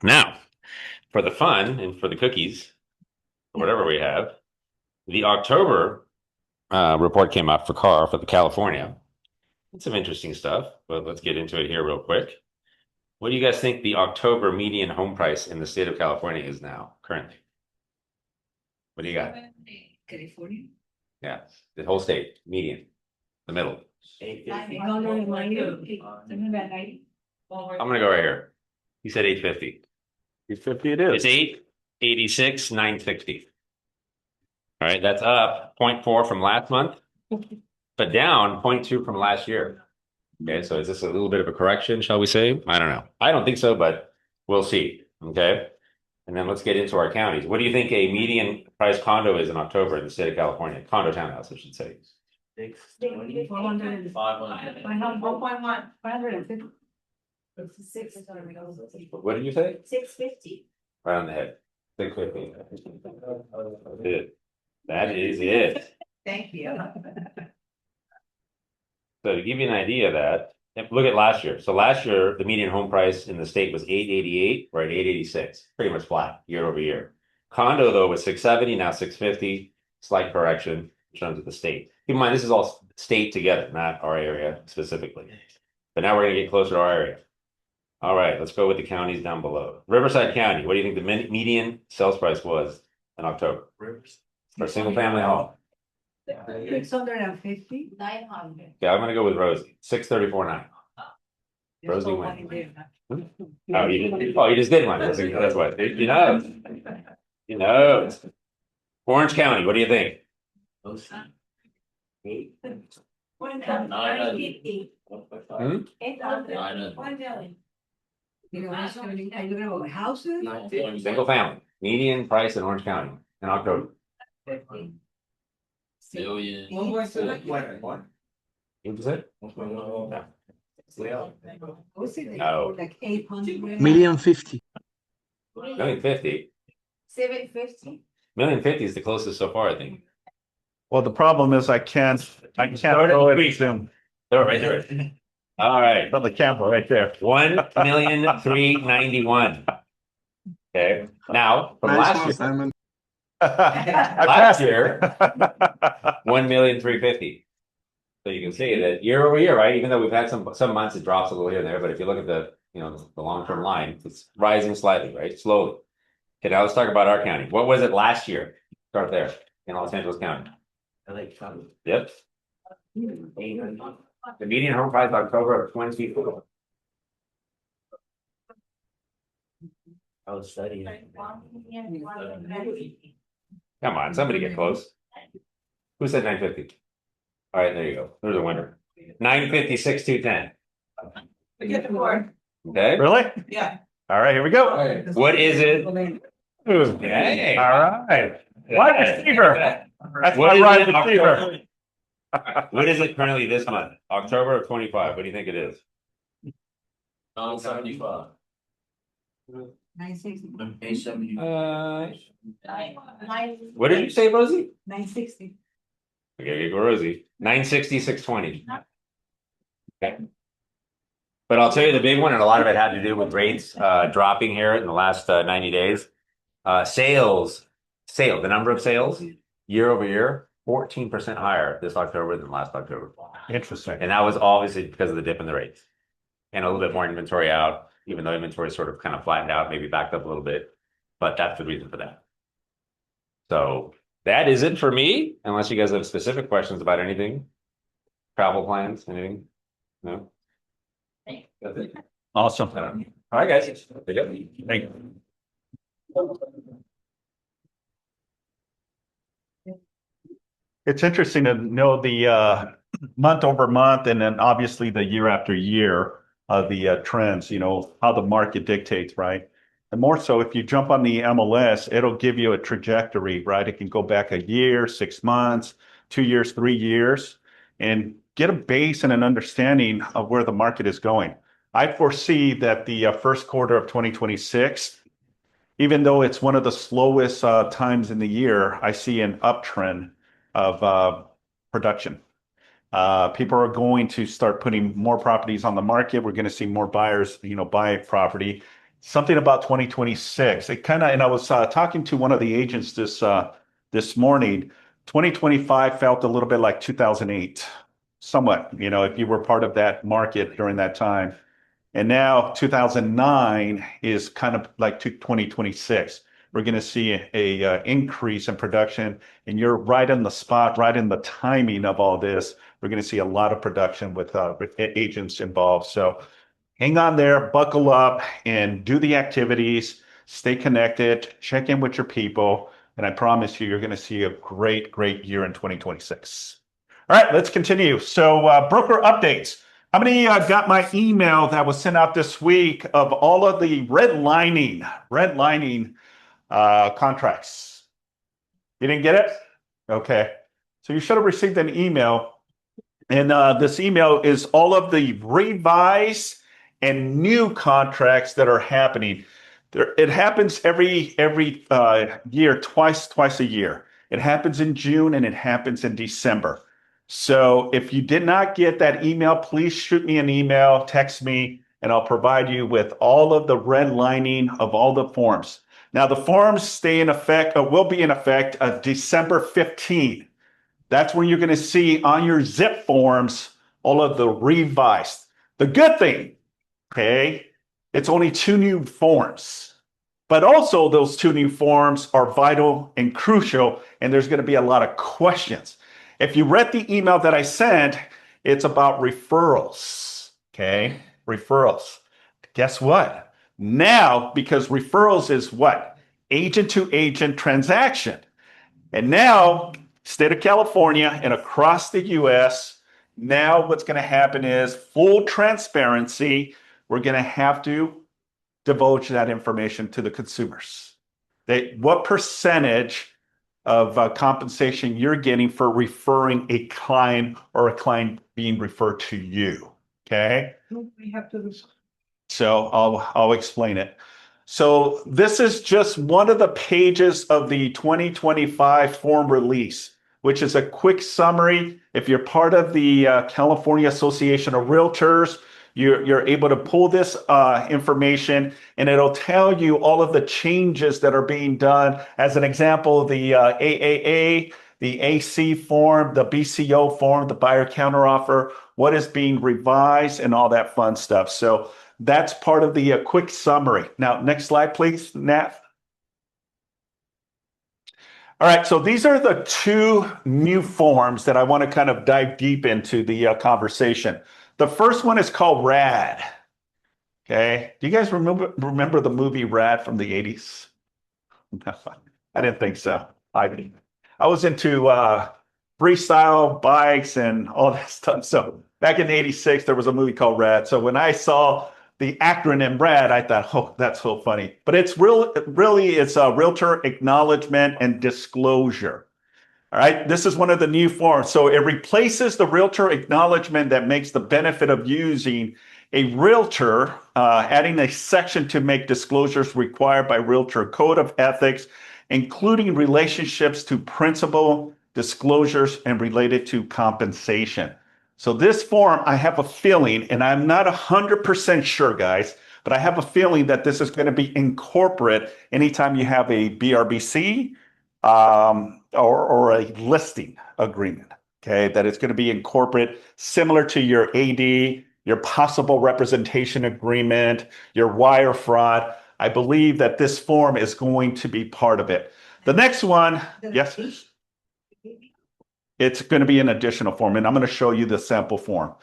Now, for the fun and for the cookies, whatever we have, the October report came out for the California. Some interesting stuff, but let's get into it here real quick. What do you guys think the October median home price in the state of California is now, currently? What do you got? California. Yeah, the whole state, median, the middle. I'm gonna go right here. He said 850. 850 it is. It's 886, 960. All right, that's up 0.4 from last month, but down 0.2 from last year. Okay, so is this a little bit of a correction, shall we say? I don't know. I don't think so, but we'll see. Okay. And then let's get into our counties. What do you think a median price condo is in October in the state of California? Condo townhouse, I should say. 400. 550. What did you say? 650. Right on the head. 650. That is it. Thank you. So to give you an idea of that, look at last year. So last year, the median home price in the state was 888. We're at 886, pretty much flat year over year. Condo though was 670, now 650, slight correction in terms of the state. Keep in mind, this is all state together, not our area specifically. But now we're going to get closer to our area. All right, let's go with the counties down below. Riverside County, what do you think the median sales price was in October? For a single family home? 650. 900. Yeah, I'm gonna go with Rosie. 634.9. Rosie wins. Oh, you just did one. That's what. You know. You know. Orange County, what do you think? 950. Hmm? 800. 1 million. Are you looking at houses? Single family. Median price in Orange County in October. 50. Million. What was it? No. Like 800. Million 50. Million 50. 750. Million 50 is the closest so far, I think. Well, the problem is I can't throw it in Zoom. Throw it right there. All right. On the camera right there. 1,391,000. Okay. Now, from last year. I Last year, 1,350,000. So you can see that year over year, right? Even though we've had some months it drops a little here and there, but if you look at the the long-term line, it's rising slightly, right? Slowly. Okay, now let's talk about our county. What was it last year? Start there in Los Angeles County. Yep. The median home price October of 24. I was studying. Come on, somebody get close. Who said 950? All right, there you go. There's a winner. 956, 210. Okay. Really? Yeah. All right, here we go. What is it? Okay. All right. Wide receiver. That's What my is wide it receiver. What is it currently this month? October of 25. What do you think it is? 975. 960. What did you say, Rosie? 960. Okay, you go, Rosie. 960, 620. Okay. But I'll tell you the big one, and a lot of it had to do with rates dropping here in the last 90 days. The number of sales year over year, 14% higher this October than last October. Interesting. And that was obviously because of the dip in the rates and a little bit more inventory out, even though inventory sort of kind of flattened out, maybe backed up a little bit. But that's the reason for that. So that is it for me, unless you guys have specific questions about anything. Travel plans, anything? No? That's it. Awesome. All right, guys. There you go. Thank you. It's interesting to know the month over month and then obviously the year after year of the trends, how the market dictates, right? And more so, if you jump on the MLS, it'll give you a trajectory, right? It can go back a year, 6 months, 2 years, 3 years, and get a base and an understanding of where the market is going. I foresee that the first quarter of 2026, even though it's one of the slowest times in the year, I see an uptrend of production. People are going to start putting more properties on the market. We're going to see more buyers, buy property. Something about 2026. And I was talking to one of the agents this morning. 2025 felt a little bit like 2008, somewhat. If you were part of that market during that time. And now 2009 is kind of like 2026. We're going to see a increase in production, and you're right in the spot, right in the timing of all this. We're going to see a lot of production with agents involved. So hang on there, buckle up, and do the activities. Stay connected, check in with your people, and I promise you, you're going to see a great, great year in 2026. All right, let's continue. So broker updates. How many got my email that was sent out this week of all of the redlining contracts? You didn't get it? Okay. So you should have received an email. And this email is all of the revised and new contracts that are happening. It happens every year, twice a year. It happens in June and it happens in December. So if you did not get that email, please shoot me an email, text me, and I'll provide you with all of the redlining of all the forms. Now, the forms stay in effect, or will be in effect December 15th. That's when you're going to see on your zip forms all of the revised. The good thing, okay, it's only 2 new forms. But also those 2 new forms are vital and crucial, and there's going to be a lot of questions. If you read the email that I sent, it's about referrals, okay? Referrals. Guess what? Now, because referrals is what? Agent to agent transaction. And now, state of California and across the US, now what's going to happen is full transparency. We're going to have to divulge that information to the consumers. What percentage of compensation you're getting for referring a client or a client being referred to you. Okay. We have to. So I'll explain it. So this is just one of the pages of the 2025 form release, which is a quick summary. If you're part of the California Association of Realtors, you're able to pull this information and it'll tell you all of the changes that are being done. As an example, the AAA, the AC form, the BCO form, the buyer counteroffer, what is being revised and all that fun stuff. So that's part of the quick summary. Now, next slide, please, Nat. All right, so these are the 2 new forms that I want to kind of dive deep into the conversation. The first one is called RAD. Okay, do you guys remember the movie RAD from the 80s? No, I didn't think so. I was into freestyle bikes and all that stuff. So back in '86, there was a movie called RAD. So when I saw the acronym RAD, I thought, oh, that's so funny. But it's it's a realtor acknowledgement and disclosure. All right, this is one of the new forms. So it replaces the realtor acknowledgement that makes the benefit of using a realtor, adding a section to make disclosures required by Realtor Code of Ethics, including relationships to principal, disclosures, and related to compensation. So this form, I have a feeling, and I'm not 100% sure, guys, but I have a feeling that this is going to be incorporate anytime you have a BRBC or a listing agreement, okay, that it's going to be incorporate similar to your AD, your possible representation agreement, your wire fraud. I believe that this form is going to be part of it. The next one, yes, it's going to be an additional form, and I'm going to show you the sample form.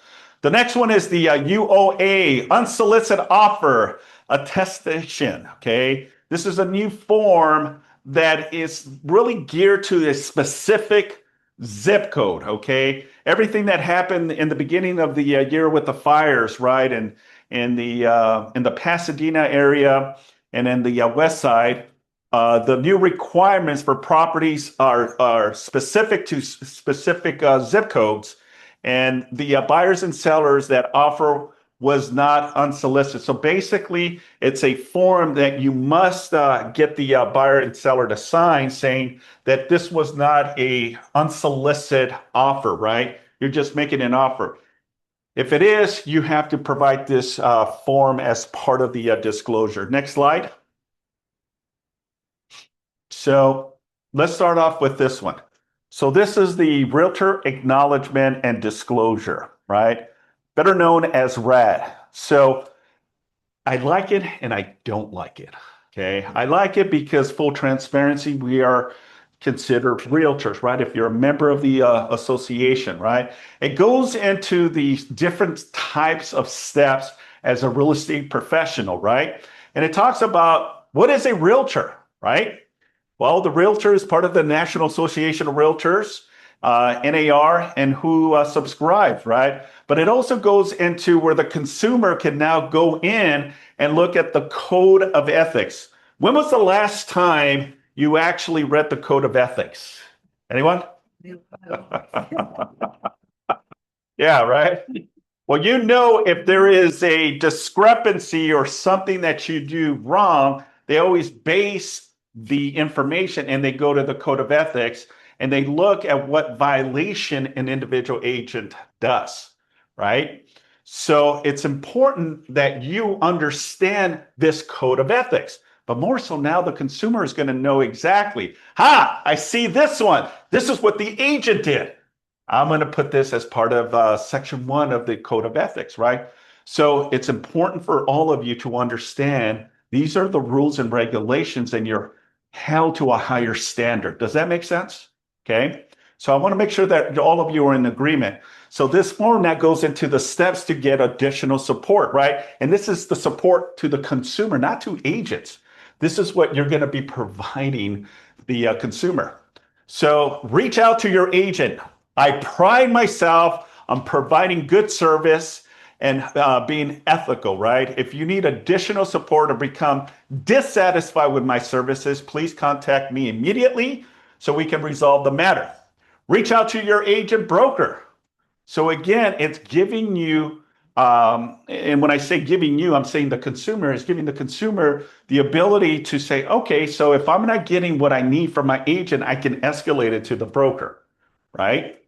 The next one is the UOA, unsolicited offer attestation, okay? This is a new form that is really geared to a specific zip code, okay? Everything that happened in the beginning of the year with the fires, right? And in the Pasadena area and in the west side, the new requirements for properties are specific to specific zip codes, and the buyers and sellers that offer was not unsolicited. So basically, it's a form that you must get the buyer and seller to sign saying that this was not a unsolicited offer, right? You're just making an offer. If it is, you have to provide this form as part of the disclosure. Next slide. So let's start off with this one. So this is the Realtor Acknowledgement and Disclosure, right? Better known as RAD. So I like it and I don't like it. Okay. I like it because full transparency, we are considered realtors, right? If you're a member of the association, right? It goes into the different types of steps as a real estate professional, right? And it talks about what is a realtor, right? Well, the realtor is part of the National Association of Realtors, NAR, and who subscribes, right? But it also goes into where the consumer can now go in and look at the code of ethics. When was the last time you actually read the code of ethics? Anyone? Yeah, right. Well, you know, if there is a discrepancy or something that you do wrong, they always base the information and they go to the code of ethics and they look at what violation an individual agent does, right? So it's important that you understand this code of ethics. But more so now, the consumer is going to know exactly, I see this one. This is what the agent did. I'm going to put this as part of section 1 of the code of ethics, right? So it's important for all of you to understand these are the rules and regulations, and you're held to a higher standard. Does that make sense? Okay. So I want to make sure that all of you are in agreement. So this form that goes into the steps to get additional support, right? And this is the support to the consumer, not to agents. This is what you're going to be providing the consumer. So reach out to your agent. I pride myself on providing good service and being ethical, right? If you need additional support or become dissatisfied with my services, please contact me immediately so we can resolve the matter. Reach out to your agent broker. So again, it's giving you, and when I say giving you, I'm saying the consumer is giving the consumer the ability to say, okay, so if I'm not getting what I need from my agent, I can escalate it to the broker, right?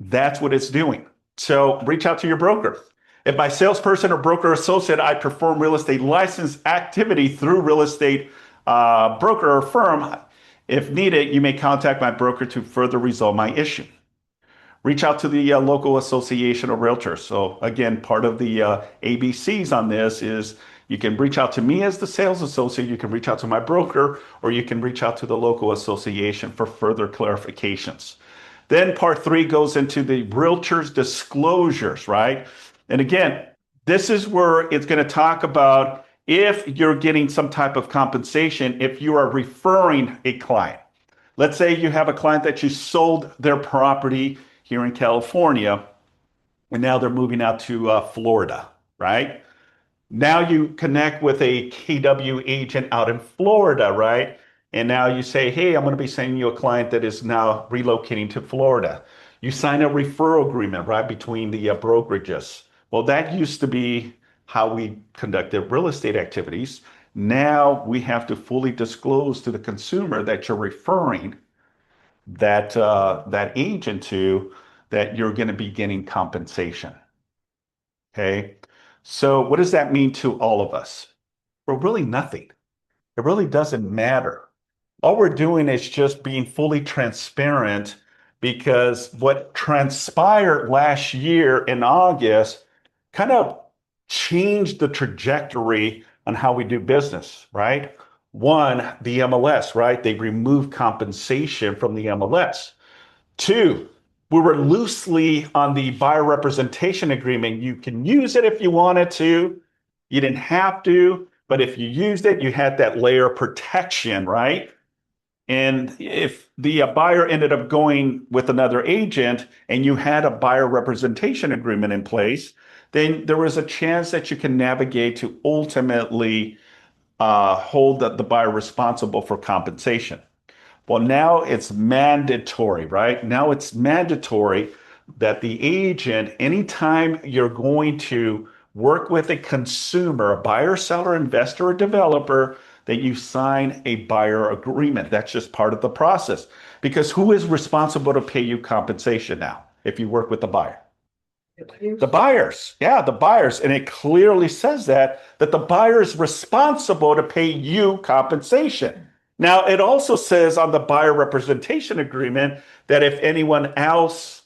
That's what it's doing. So reach out to your broker. If my salesperson or broker associate, I perform real estate license activity through real estate broker or firm, if needed, you may contact my broker to further resolve my issue. Reach out to the local association of realtors. So again, part of the ABCs on this is you can reach out to me as the sales associate, you can reach out to my broker, or you can reach out to the local association for further clarifications. Then part 3 goes into the realtor's disclosures, right? And again, this is where it's going to talk about if you're getting some type of compensation, if you are referring a client. Let's say you have a client that you sold their property here in California, and now they're moving out to Florida, right? Now you connect with a KW agent out in Florida, right? And now you say, hey, I'm going to be sending you a client that is now relocating to Florida. You sign a referral agreement, right, between the brokerages. Well, that used to be how we conducted real estate activities. Now we have to fully disclose to the consumer that you're referring that agent to, that you're going to be getting compensation. Okay. So what does that mean to all of us? Well, really nothing. It really doesn't matter. All we're doing is just being fully transparent, because what transpired last year in August kind of changed the trajectory on how we do business, right? One, the MLS, right? They removed compensation from the MLS. 2, we were loosely on the buyer representation agreement. You can use it if you wanted to. You didn't have to, but if you used it, you had that layer of protection, right? And if the buyer ended up going with another agent and you had a buyer representation agreement in place, then there was a chance that you can navigate to ultimately hold the buyer responsible for compensation. Well, now it's mandatory, right? Now it's mandatory that the agent, anytime you're going to work with a consumer, a buyer, seller, investor, or developer, that you sign a buyer agreement. That's just part of the process. Because who is responsible to pay you compensation now if you work with the buyer? The buyers. Yeah, the buyers. And it clearly says that the buyer is responsible to pay you compensation. Now, it also says on the buyer representation agreement that if anyone else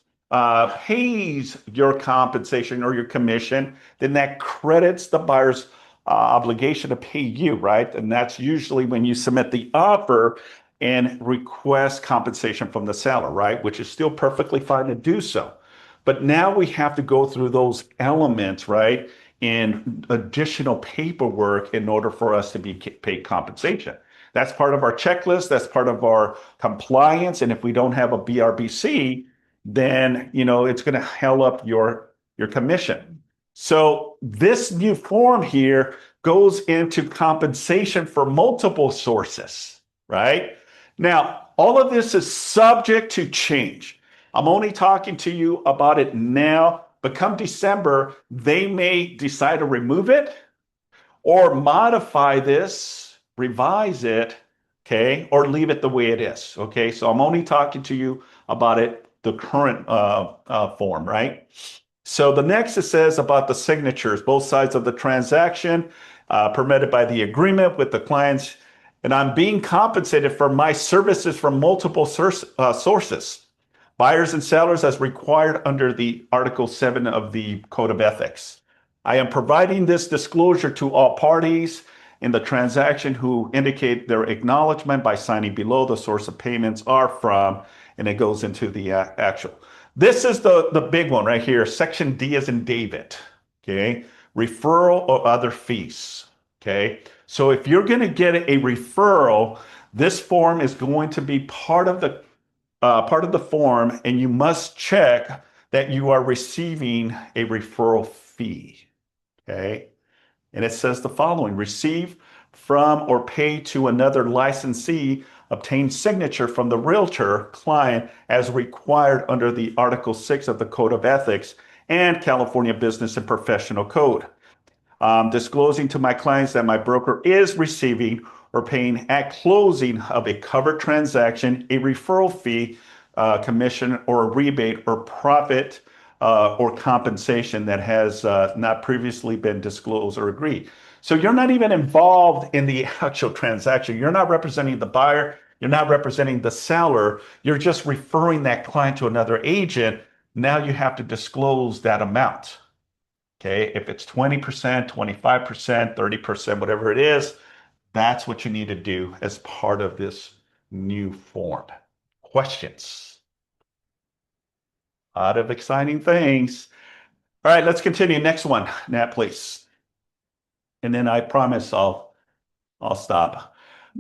pays your compensation or your commission, then that credits the buyer's obligation to pay you, right? And that's usually when you submit the offer and request compensation from the seller, right? Which is still perfectly fine to do so. But now we have to go through those elements, right? And additional paperwork in order for us to be paid compensation. That's part of our checklist. That's part of our compliance. And if we don't have a BRBC, then it's going to hell up your commission. So this new form here goes into compensation for multiple sources, right? Now, all of this is subject to change. I'm only talking to you about it now, but come December, they may decide to remove it or modify this, revise it, okay, or leave it the way it is, okay? So I'm only talking to you about it, the current form, right? So the next it says about the signatures, both sides of the transaction, permitted by the agreement with the clients, and I'm being compensated for my services from multiple sources. Buyers and sellers as required under the Article 7 of the Code of Ethics. I am providing this disclosure to all parties in the transaction who indicate their acknowledgement by signing below the source of payments are from, and it goes into the actual. This is the big one right here. Section D as in David, okay? Referral or other fees, okay? So if you're going to get a referral, this form is going to be part of the form, and you must check that you are receiving a referral fee. Okay. And it says the following: receive from or pay to another licensee, obtain signature from the realtor client as required under the Article 6 of the Code of Ethics and California Business and Professional Code. Disclosing to my clients that my broker is receiving or paying at closing of a covered transaction a referral fee, commission, or a rebate or profit or compensation that has not previously been disclosed or agreed. So you're not even involved in the actual transaction. You're not representing the buyer. You're not representing the seller. You're just referring that client to another agent. Now you have to disclose that amount. Okay, if it's 20%, 25%, 30%, whatever it is, that's what you need to do as part of this new form. Questions? A lot of exciting things. All right, let's continue. Next one, Nat, please. And then I promise I'll stop.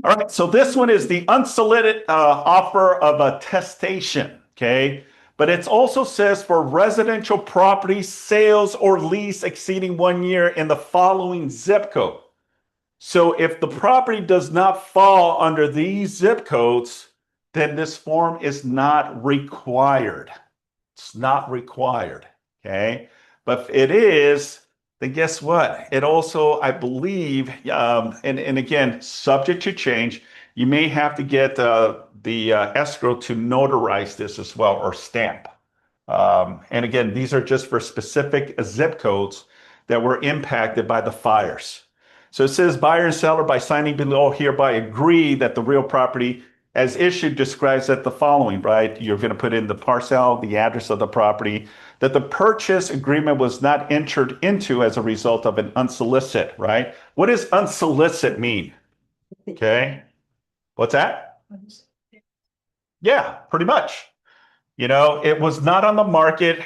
All right, so this one is the unsolicited offer of attestation, okay? But it also says for residential property sales or lease exceeding 1 year in the following zip code. So if the property does not fall under these zip codes, then this form is not required. It's not required, okay? But if it is, then guess what? It also, I believe, and again, subject to change, you may have to get the escrow to notarize this as well or stamp. And again, these are just for specific zip codes that were impacted by the fires. So it says buyer and seller by signing below hereby agree that the real property as issued describes that the following, right? You're going to put in the parcel, the address of the property, that the purchase agreement was not entered into as a result of an unsolicited, right? What does unsolicited mean? Okay. What's that? Yeah, pretty much. It was not on the market.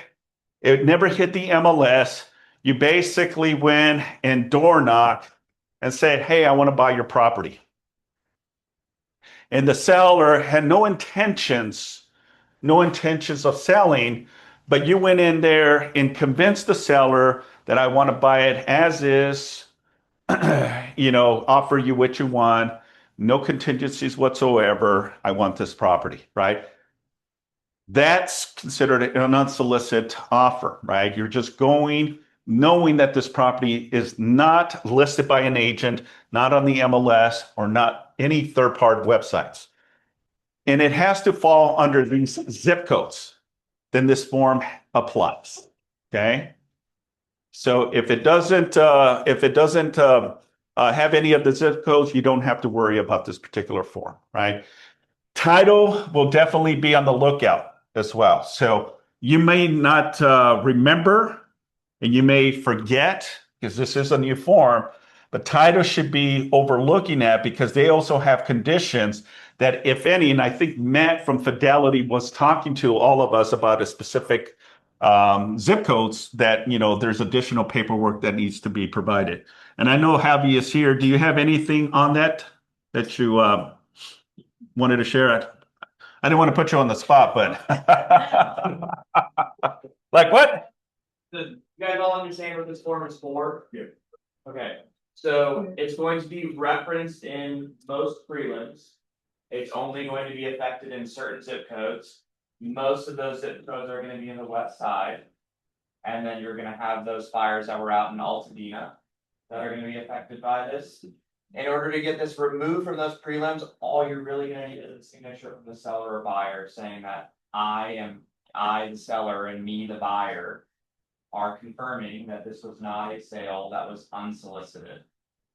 It never hit the MLS. You basically went and door knocked and said, hey, I want to buy your property. and the seller had no intentions of selling, but you went in there and convinced the seller that I want to buy it as is, offer you what you want, no contingencies whatsoever. I want this property, right? That's considered an unsolicited offer, right? You're just going knowing that this property is not listed by an agent, not on the MLS, or not any third-party websites. And it has to fall under these zip codes. Then this form applies. Okay. So if it doesn't have any of the zip codes, you don't have to worry about this particular form, right? Title will definitely be on the lookout as well. So you may not remember, and you may forget, because this is a new form, but title should be overlooking that, because they also have conditions that, if any, and I think Matt from Fidelity was talking to all of us about a specific zip codes that, there's additional paperwork that needs to be provided. And I know Javi is here. Do you have anything on that you wanted to share? I didn't want to put you on the spot, but like what? You guys all understand what this form is for? Yeah. Okay, so it's going to be referenced in most prelims. It's only going to be affected in certain zip codes. Most of those zip codes are going to be in the west side. And then you're going to have those fires that were out in Altadena that are going to be affected by this. In order to get this removed from those prelims, all you're really going to need is a signature from the seller or buyer saying that I, the seller, and me, the buyer, are confirming that this was not a sale that was unsolicited.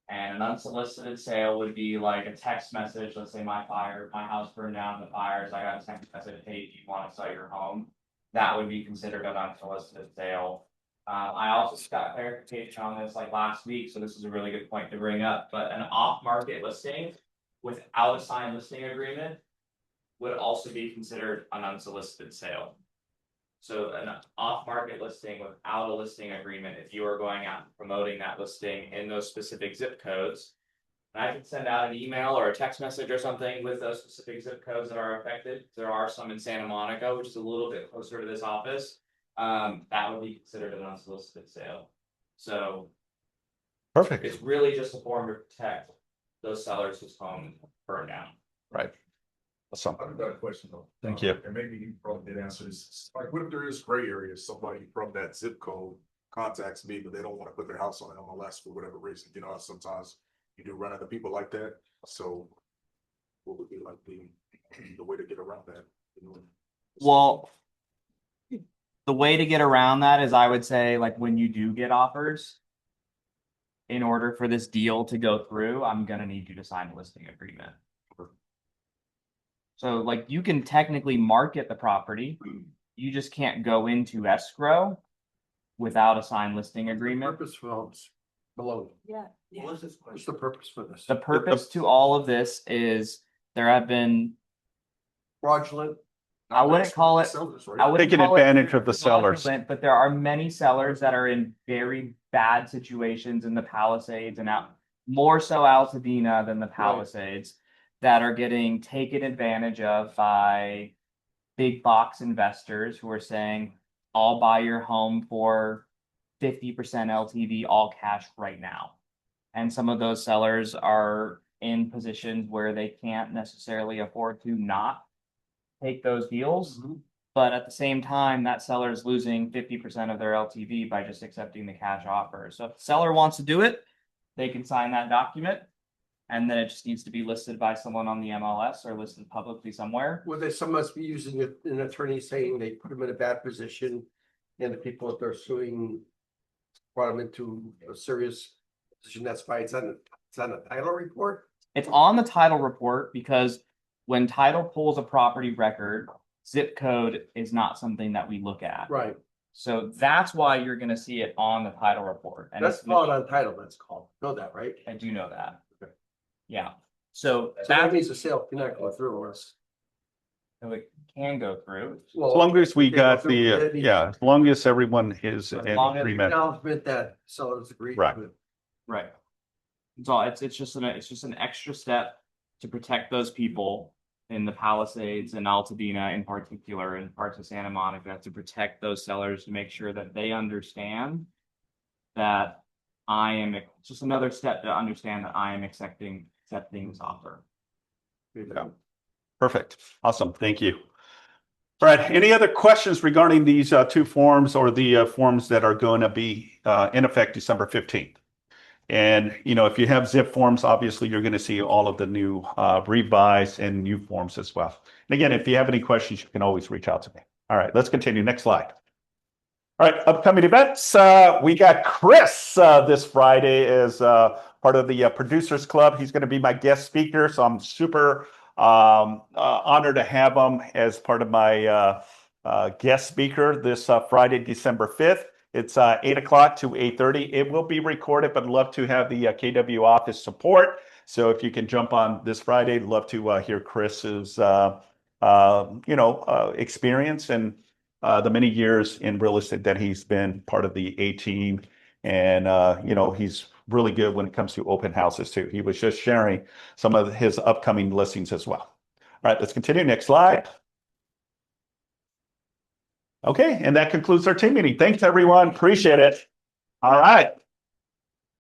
And an unsolicited sale would be like a text message. Let's say my house burned down in the fires. I got a text message, hey, do you want to sell your home? That would be considered an unsolicited sale. I also got clarification on this like last week, so this is a really good point to bring up. But an off-market listing without a signed listing agreement would also be considered an unsolicited sale. So an off-market listing without a listing agreement, if you are going out and promoting that listing in those specific zip codes, and I can send out an email or a text message or something with those specific zip codes that are affected. There are some in Santa Monica, which is a little bit closer to this office. That would be considered an unsolicited sale. So perfect. It's really just a form to protect those sellers whose home burned down. Right. I've got a question though. Thank you. And maybe you probably did answer this. Like, what if there is gray areas? Somebody from that zip code contacts me, but they don't want to put their house on MLS for whatever reason. Sometimes you do run into people like that. So what would be like the way to get around that? Well, the way to get around that is, I would say, like, when you do get offers, in order for this deal to go through, I'm gonna need you to sign a listing agreement. So like, you can technically market the property, you just can't go into escrow without a signed listing agreement. Purpose for below. Yeah. What's the purpose for this? The purpose to all of this is there have been, Fraudulent. I wouldn't call it, I wouldn't Taking call it advantage of the sellers. fraudulent, but there are many sellers that are in very bad situations in the Palisades and out, more so Altadena than the Palisades, that are getting taken advantage of by big box investors who are saying, I'll buy your home for 50% LTV, all cash right now. And some of those sellers are in positions where they can't necessarily afford to not take those deals. But at the same time, that seller is losing 50% of their LTV by just accepting the cash offer. So if the seller wants to do it, they can sign that document. And then it just needs to be listed by someone on the MLS or listed publicly somewhere. Well, some must be using an attorney saying they put them in a bad position, and the people that they're suing brought them into a serious position. That's why it's on the title report. It's on the title report because when title pulls a property record, zip code is not something that we look at. Right. So that's why you're going to see it on the title report. And That's called on title. That's called. Know that, right? I do know that. Okay. Yeah. So that means the sale cannot go through unless. So it can go through. As long as we got the, as long as everyone is in long as agreement. Acknowledgement that sellers agree. Right. Right. It's all, it's just an extra step to protect those people in the Palisades and Altadena in particular, and parts of Santa Monica, to protect those sellers, to make sure that they understand that I am just another step to understand that I am accepting this offer. Yeah. Perfect. Awesome. Thank you. All right. Any other questions regarding these two forms or the forms that are going to be in effect December 15th? And, you know, if you have zip forms, obviously you're going to see all of the new revised and new forms as well. And again, if you have any questions, you can always reach out to me. All right, let's continue. Next slide. All right, upcoming events. We got Chris this Friday as part of the Producers Club. He's going to be my guest speaker, so I'm super honored to have him as part of my guest speaker this Friday, December 5th. It's 8 o'clock to 8:30. It will be recorded, but I'd love to have the KW office support. So if you can jump on this Friday, I'd love to hear Chris's experience and the many years in real estate that he's been part of the A team. And he's really good when it comes to open houses too. He was just sharing some of his upcoming listings as well. All right, let's continue. Next slide. Okay, and that concludes our team meeting. Thanks, everyone. Appreciate it. All right.